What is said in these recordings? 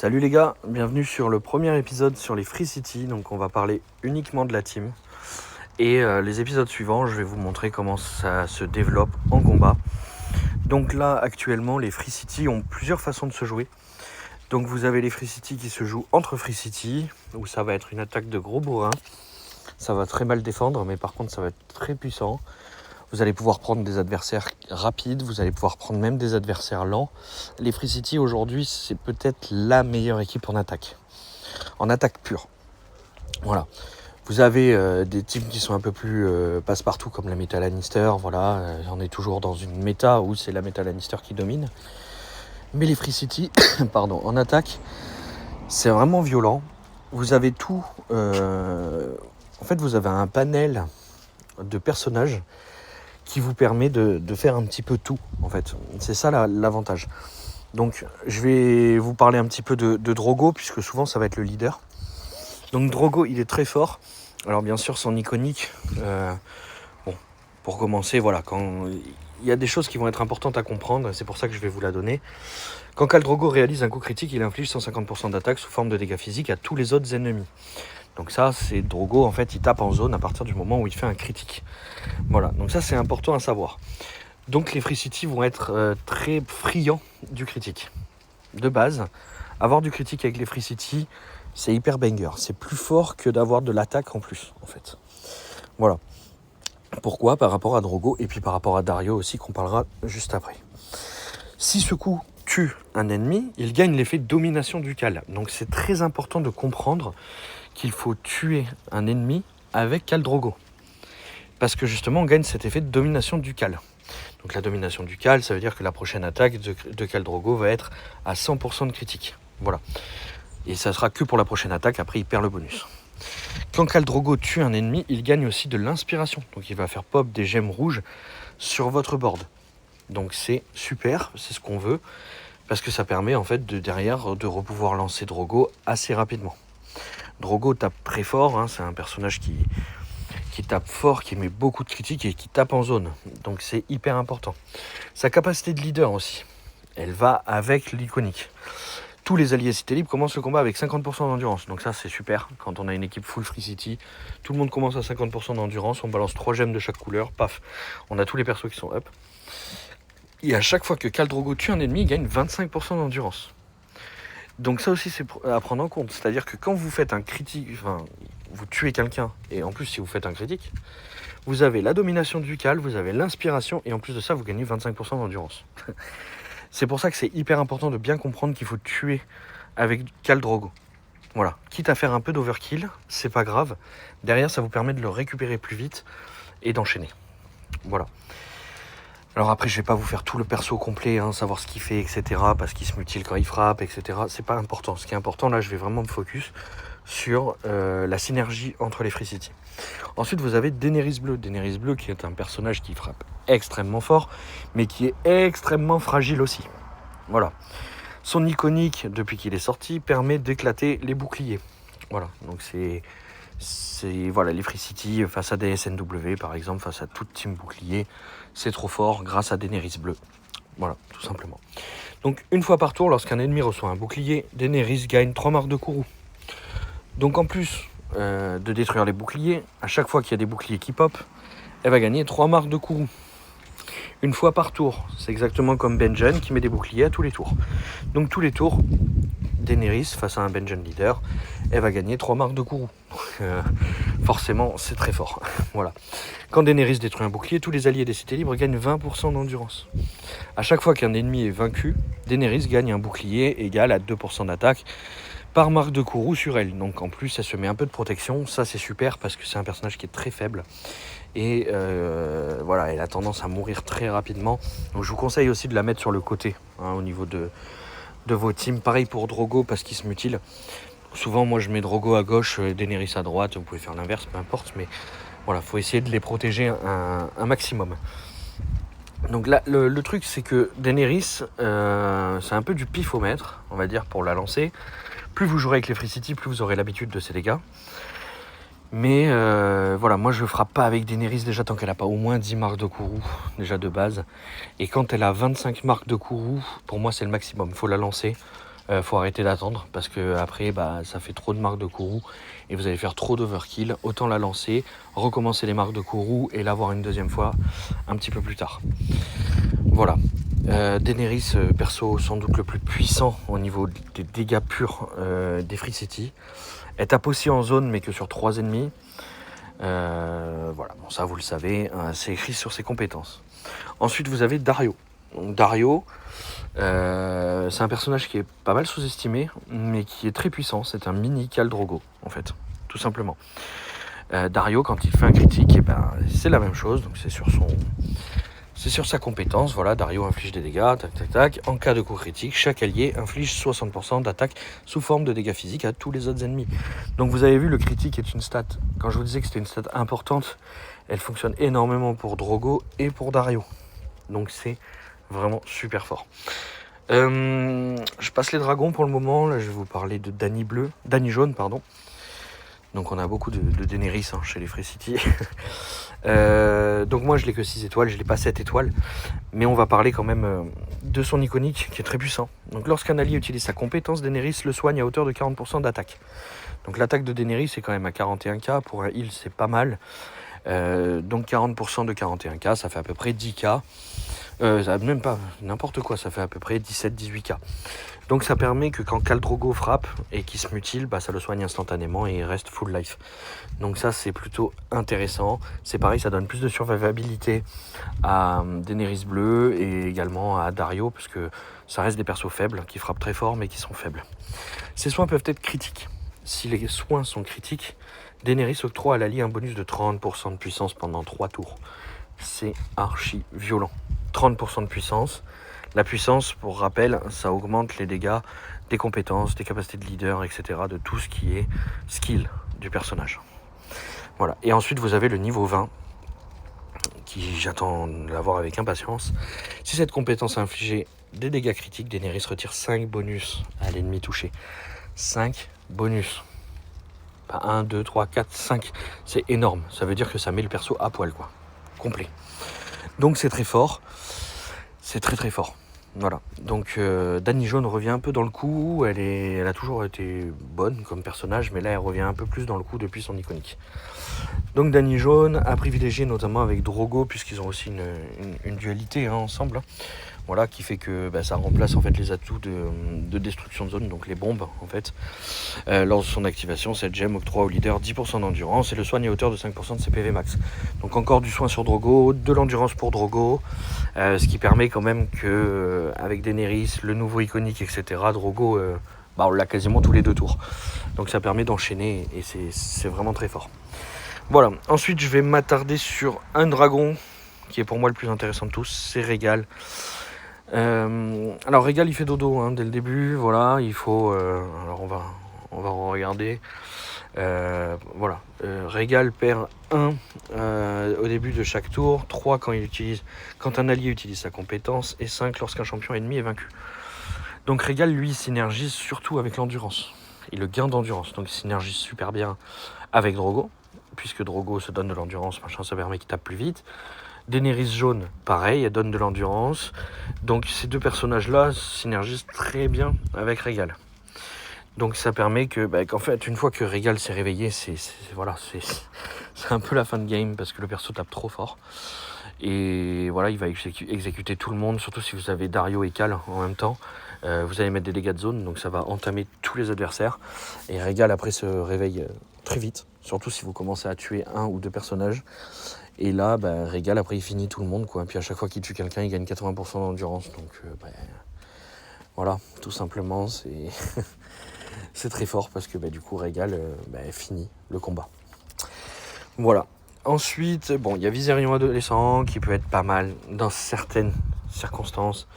Salut les gars, bienvenue sur le premier épisode sur les Free City. Donc on va parler uniquement de la team. Et les épisodes suivants, je vais vous montrer comment ça se développe en combat. Donc là, actuellement, les Free City ont plusieurs façons de se jouer. Donc vous avez les Free City qui se jouent entre Free City, où ça va être une attaque de gros bourrin. Ça va très mal défendre, mais par contre ça va être très puissant. Vous allez pouvoir prendre des adversaires rapides, vous allez pouvoir prendre même des adversaires lents. Les Free City aujourd'hui, c'est peut-être la meilleure équipe en attaque pure. Voilà. Vous avez des teams qui sont un peu plus passe-partout comme la méta Lannister. Voilà, on est toujours dans une méta où c'est la méta Lannister qui domine. Mais les Free City, en attaque, c'est vraiment violent. Vous avez tout. En fait, vous avez un panel de personnages qui vous permet de faire un petit peu tout, en fait. C'est ça l'avantage. Donc, je vais vous parler un petit peu de Drogo, puisque souvent, ça va être le leader. Donc, Drogo, il est très fort. Alors, bien sûr, son iconique, pour commencer, voilà, quand il y a des choses qui vont être importantes à comprendre, c'est pour ça que je vais vous la donner. Quand Khal Drogo réalise un coup critique, il inflige 150% d'attaque sous forme de dégâts physiques à tous les autres ennemis. Donc ça, c'est Drogo, en fait, il tape en zone à partir du moment où il fait un critique. Voilà, donc ça, c'est important à savoir. Donc les Free City vont être très friands du critique. De base, avoir du critique avec les Free City, c'est hyper banger. C'est plus fort que d'avoir de l'attaque en plus, en fait. Voilà. Pourquoi ? Par rapport à Drogo et puis par rapport à Daario aussi, qu'on parlera juste après. Si ce coup tue un ennemi, il gagne l'effet domination du Khal. Donc c'est très important de comprendre qu'il faut tuer un ennemi avec Khal Drogo. Parce que justement, on gagne cet effet de domination du Khal. Donc la domination du Khal, ça veut dire que la prochaine attaque de Khal Drogo va être à 100% de critique. Voilà. Et ça sera que pour la prochaine attaque, après il perd le bonus. Quand Khal Drogo tue un ennemi, il gagne aussi de l'inspiration. Donc il va faire pop des gemmes rouges sur votre board. Donc c'est super, c'est ce qu'on veut, parce que ça permet en fait derrière de pouvoir lancer Drogo assez rapidement. Drogo tape très fort, hein, c'est un personnage qui tape fort, qui met beaucoup de critiques et qui tape en zone. Donc c'est hyper important. Sa capacité de leader aussi, elle va avec l'iconique. Tous les alliés Cité Libre commencent le combat avec 50% d'endurance. Donc ça c'est super, quand on a une équipe full Free City, tout le monde commence à 50% d'endurance, on balance 3 gemmes de chaque couleur, paf, on a tous les persos qui sont up. Et à chaque fois que Khal Drogo tue un ennemi, il gagne 25% d'endurance. Donc ça aussi c'est à prendre en compte, c'est-à-dire que quand vous faites un critique, vous tuez quelqu'un, et en plus si vous faites un critique, vous avez la domination du Khal, vous avez l'inspiration, et en plus de ça vous gagnez 25% d'endurance. C'est pour ça que c'est hyper important de bien comprendre qu'il faut tuer avec Khal Drogo. Voilà, quitte à faire un peu d'overkill, c'est pas grave, derrière ça vous permet de le récupérer plus vite et d'enchaîner. Voilà. Alors après, je vais pas vous faire tout le perso complet, hein, savoir ce qu'il fait, etc. Parce qu'il se mutile quand il frappe, etc. C'est pas important. Ce qui est important, là, je vais vraiment me focus sur la synergie entre les Free City. Ensuite, vous avez Daenerys Bleu. Daenerys Bleu qui est un personnage qui frappe extrêmement fort, mais qui est extrêmement fragile aussi. Voilà. Son iconique, depuis qu'il est sorti, permet d'éclater les boucliers. Voilà, donc c'est voilà, les Free City face à des SNW par exemple, face à toute team bouclier, c'est trop fort grâce à Daenerys Bleu. Voilà, tout simplement. Donc une fois par tour, lorsqu'un ennemi reçoit un bouclier, Daenerys gagne 3 marques de courroux. Donc en plus de détruire les boucliers, à chaque fois qu'il y a des boucliers qui pop, elle va gagner 3 marques de courroux. Une fois par tour, c'est exactement comme Benjen qui met des boucliers à tous les tours. Donc tous les tours, Daenerys face à un Benjen leader, elle va gagner 3 marques de courroux. Forcément, c'est très fort. Voilà. Quand Daenerys détruit un bouclier, tous les alliés des Cités Libres gagnent 20% d'endurance. À chaque fois qu'un ennemi est vaincu, Daenerys gagne un bouclier égal à 2% d'attaque par marque de courroux sur elle. Donc en plus, elle se met un peu de protection. Ça, c'est super parce que c'est un personnage qui est très faible. Et voilà, elle a tendance à mourir très rapidement. Donc je vous conseille aussi de la mettre sur le côté, hein, au niveau de vos teams. Pareil pour Drogo parce qu'il se mutile. Souvent, moi, je mets Drogo à gauche et Daenerys à droite. Vous pouvez faire l'inverse, peu importe. Mais voilà, faut essayer de les protéger un maximum. Donc là, le truc, c'est que Daenerys, c'est un peu du pifomètre, on va dire, pour la lancer. Plus vous jouerez avec les Free City, plus vous aurez l'habitude de ces dégâts. Mais voilà, moi je frappe pas avec Daenerys déjà tant qu'elle a pas au moins 10 marques de courroux, déjà de base. Et quand elle a 25 marques de courroux, pour moi c'est le maximum, il faut la lancer. Faut arrêter d'attendre parce que après ça fait trop de marques de Kourou et vous allez faire trop d'overkill. Autant la lancer, recommencer les marques de Kourou et l'avoir une deuxième fois un petit peu plus tard. Voilà. Daenerys, perso sans doute le plus puissant au niveau des dégâts purs des Free City. Elle tape aussi en zone mais que sur 3 ennemis. Voilà, bon ça vous le savez, c'est écrit sur ses compétences. Ensuite vous avez Daario. Donc, Daario, c'est un personnage qui est pas mal sous-estimé, mais qui est très puissant. C'est un mini Khal Drogo, en fait, tout simplement. Daario, quand il fait un critique, c'est la même chose. Donc c'est sur sa compétence. Voilà, Daario inflige des dégâts, tac tac tac. En cas de coup critique, chaque allié inflige 60% d'attaque sous forme de dégâts physiques à tous les autres ennemis. Donc vous avez vu, le critique est une stat. Quand je vous disais que c'était une stat importante, elle fonctionne énormément pour Drogo et pour Daario. Donc c'est vraiment super fort. Je passe les dragons pour le moment. Là, je vais vous parler de Dany jaune, pardon. Donc on a beaucoup de Daenerys chez les Free City. Donc moi je l'ai que 6 étoiles, je l'ai pas 7 étoiles. Mais on va parler quand même de son iconique qui est très puissant. Donc lorsqu'un allié utilise sa compétence, Daenerys le soigne à hauteur de 40% d'attaque. Donc l'attaque de Daenerys c'est quand même à 41k. Pour un heal c'est pas mal. Donc 40% de 41k, ça fait à peu près 10k. Ça même pas n'importe quoi, ça fait à peu près 17-18k. Donc ça permet que quand Khal Drogo frappe et qu'il se mutile, ça le soigne instantanément et il reste full life. Donc ça c'est plutôt intéressant. C'est pareil, ça donne plus de survivabilité à Daenerys bleue et également à Daario, parce que ça reste des persos faibles qui frappent très fort mais qui sont faibles. Ces soins peuvent être critiques. Si les soins sont critiques, Daenerys octroie à l'allié un bonus de 30% de puissance pendant 3 tours. C'est archi violent. 30% de puissance. La puissance, pour rappel, ça augmente les dégâts des compétences, des capacités de leader, etc. de tout ce qui est skill du personnage. Voilà. Et ensuite, vous avez le niveau 20, qui j'attends de l'avoir avec impatience. Si cette compétence a infligé des dégâts critiques, Daenerys retire 5 bonus à l'ennemi touché. 5 bonus. Pas 1, 2, 3, 4, 5. C'est énorme. Ça veut dire que ça met le perso à poil, quoi. Complet. Donc c'est très fort. C'est très très fort. Voilà. Donc Dany jaune revient un peu dans le coup. Elle a toujours été bonne comme personnage, mais là elle revient un peu plus dans le coup depuis son iconique. Donc Dany jaune a privilégié notamment avec Drogo, puisqu'ils ont aussi une dualité ensemble. Voilà, qui fait que ça remplace en fait les atouts de destruction de zone, donc les bombes en fait. Lors de son activation, cette gemme octroie au leader 10% d'endurance et le soigne à hauteur de 5% de ses PV max. Donc encore du soin sur Drogo, de l'endurance pour Drogo, ce qui permet quand même que avec Daenerys, le nouveau iconique, etc., Drogo, on l'a quasiment tous les 2 tours. Donc ça permet d'enchaîner et c'est vraiment très fort. Voilà, ensuite je vais m'attarder sur un dragon qui est pour moi le plus intéressant de tous, c'est Rhaegal. Alors Rhaegal il fait dodo dès le début, voilà, il faut alors on va regarder. Voilà, Rhaegal perd 1 au début de chaque tour, 3 quand un allié utilise sa compétence et 5 lorsqu'un champion ennemi est vaincu. Donc Rhaegal lui synergise surtout avec l'endurance et le gain d'endurance, donc il synergise super bien avec Drogo, puisque Drogo se donne de l'endurance, ça permet qu'il tape plus vite. Daenerys jaune, pareil, elle donne de l'endurance. Donc ces deux personnages-là synergisent très bien avec Rhaegal. Donc ça permet qu'en fait, une fois que Rhaegal s'est réveillé, c'est un peu la fin de game, parce que le perso tape trop fort. Et voilà, il va exécuter tout le monde, surtout si vous avez Daario et Khal en même temps. Vous allez mettre des dégâts de zone, donc ça va entamer tous les adversaires. Et Rhaegal après se réveille très vite, surtout si vous commencez à tuer 1 ou 2 personnages. Et là, Rhaegal après il finit tout le monde, quoi. Puis à chaque fois qu'il tue quelqu'un, il gagne 80% d'endurance. Donc voilà, tout simplement, c'est très fort parce que du coup Rhaegal finit le combat. Voilà. Ensuite, il y a Viserion adolescent qui peut être pas mal dans certaines circonstances.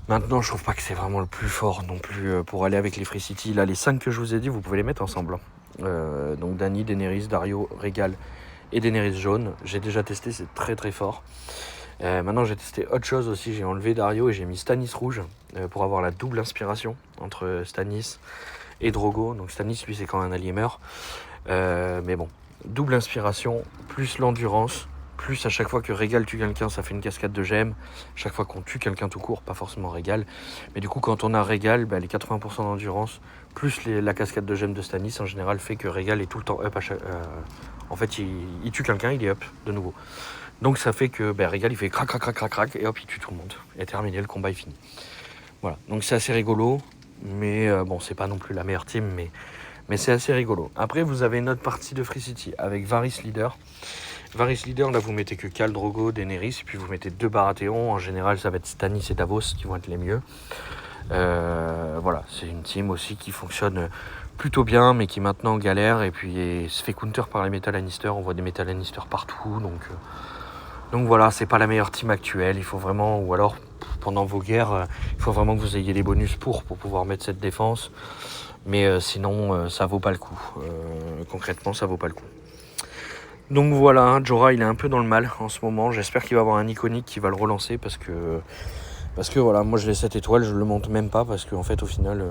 Maintenant, je trouve pas que c'est vraiment le plus fort non plus pour aller avec les Free City. Là, les 5 que je vous ai dit, vous pouvez les mettre ensemble. Donc Dany, Daenerys, Daario, Rhaegal et Daenerys jaune. J'ai déjà testé, c'est très très fort. Maintenant, j'ai testé autre chose aussi. J'ai enlevé Daario et j'ai mis Stannis rouge pour avoir la double inspiration entre Stannis et Drogo. Donc Stannis, lui, c'est quand un allié meurt. Mais bon, double inspiration plus l'endurance. Plus à chaque fois que Régal tue quelqu'un, ça fait une cascade de gemmes. Chaque fois qu'on tue quelqu'un tout court, pas forcément Régal. Mais du coup, quand on a Régal, les 80% d'endurance, plus la cascade de gemmes de Stannis, en général, fait que Régal est tout le temps up. En fait, il tue quelqu'un, il est up de nouveau. Donc ça fait que Régal, il fait crac, crac, crac, crac, crac, et hop, il tue tout le monde. Et terminé, le combat est fini. Voilà, donc c'est assez rigolo. Mais bon, c'est pas non plus la meilleure team, mais c'est assez rigolo. Après, vous avez une autre partie de Free City avec Varys Leader. Varys Leader, là, vous mettez que Khal Drogo, Daenerys, et puis vous mettez 2 Baratheons. En général, ça va être Stannis et Davos qui vont être les mieux. Voilà, c'est une team aussi qui fonctionne plutôt bien, mais qui maintenant galère, et puis se fait counter par les Métal Lannister. On voit des Métal Lannister partout, donc voilà, c'est pas la meilleure team actuelle. Il faut vraiment, ou alors pendant vos guerres, il faut vraiment que vous ayez les bonus pour pouvoir mettre cette défense. Mais sinon, ça vaut pas le coup. Concrètement, ça vaut pas le coup. Donc voilà, Jorah, il est un peu dans le mal en ce moment. J'espère qu'il va avoir un iconique qui va le relancer parce que voilà, moi je l'ai 7 étoiles, je le monte même pas parce qu'en fait au final,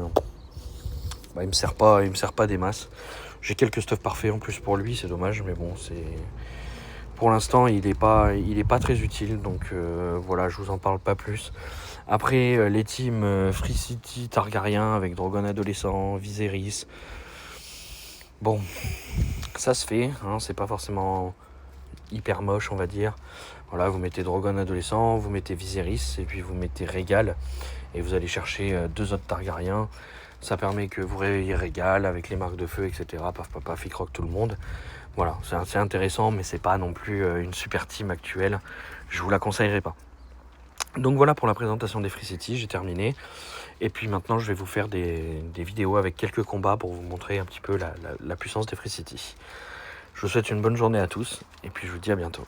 il me sert pas des masses. J'ai quelques stuff parfaits en plus pour lui, c'est dommage, mais bon, pour l'instant il est pas très utile, donc voilà, je vous en parle pas plus. Après les teams Free City, Targaryen avec Drogon adolescent, Viserys. Bon, ça se fait, hein, c'est pas forcément hyper moche, on va dire. Voilà, vous mettez Drogon adolescent, vous mettez Viserys et puis vous mettez Régal et vous allez chercher 2 autres Targaryens. Ça permet que vous réveillez Régal avec les marques de feu, etc. Paf, paf, paf, il croque tout le monde. Voilà, c'est assez intéressant, mais c'est pas non plus une super team actuelle. Je vous la conseillerais pas. Donc voilà pour la présentation des Free City, j'ai terminé. Et puis maintenant, je vais vous faire des vidéos avec quelques combats pour vous montrer un petit peu la puissance des Free City. Je vous souhaite une bonne journée à tous, et puis je vous dis à bientôt.